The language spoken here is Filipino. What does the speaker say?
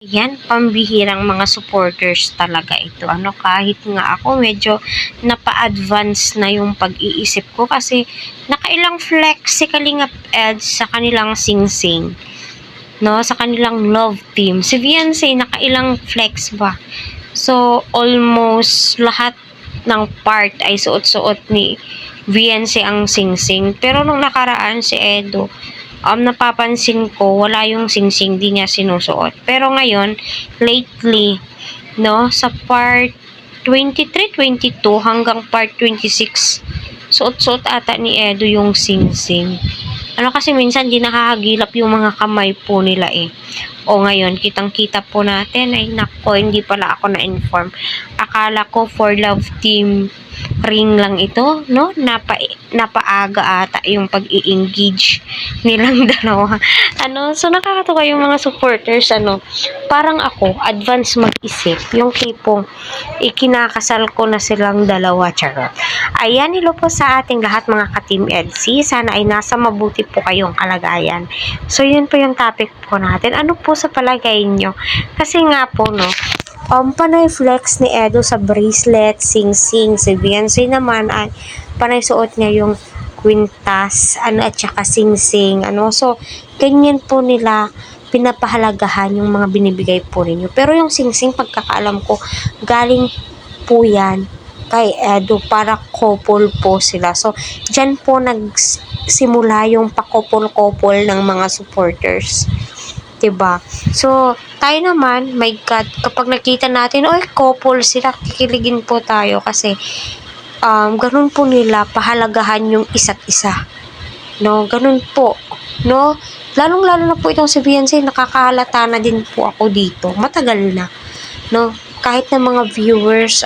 Yan, pambihirang mga supporters talaga ito. Kahit nga ako medyo napa-advance na yung pag-iisip ko kasi nakailang flex si Kalingap Ed sa kanilang sing-sing. No, sa kanilang love team. Si Viancy, nakailang flex ba? So, almost lahat ng part ay suot-suot ni Viancy ang sing-sing. Pero nung nakaraan si Edo, napapansin ko, wala yung sing-sing, di niya sinusuot. Pero ngayon, lately, no, sa part 23, 22 hanggang part 26, suot-suot ata ni Edo yung sing-sing. Kasi minsan di nakakagilap yung mga kamay po nila eh. O ngayon, kitang-kita po natin, ay nako, hindi pala ako na-inform. Akala ko for love team ring lang ito, no? Napaaga ata yung pag-i-engage nilang dalawa. So nakakatuwa yung mga supporters, parang ako, advance mag-isip, yung tipong ikinakasal ko na silang dalawa, charot. Ayan, hello po sa ating lahat mga ka-Team EDC. Sana ay nasa mabuti po kayong kalagayan. So, yun po yung topic po natin. Ano po sa palagay nyo? Kasi nga po, no, panay flex ni Edo sa bracelet, sing-sing. Si Viancy naman ay panay suot niya yung kwintas, at saka sing-sing, So, ganyan po nila pinapahalagahan yung mga binibigay po ninyo. Pero yung sing-sing, pagkakaalam ko, galing po yan kay Edo para couple po sila. So, dyan po nagsimula yung pa-couple-couple ng mga supporters. 'Di ba? So, tayo naman, my God, kapag nakita natin, couple sila, kikiligin po tayo kasi ganun po nila pahalagahan yung isa't isa. No, ganun po. No, lalong-lalo na po itong si Viancy, nakakahalata na din po ako dito. Matagal na. No, kahit na mga viewers,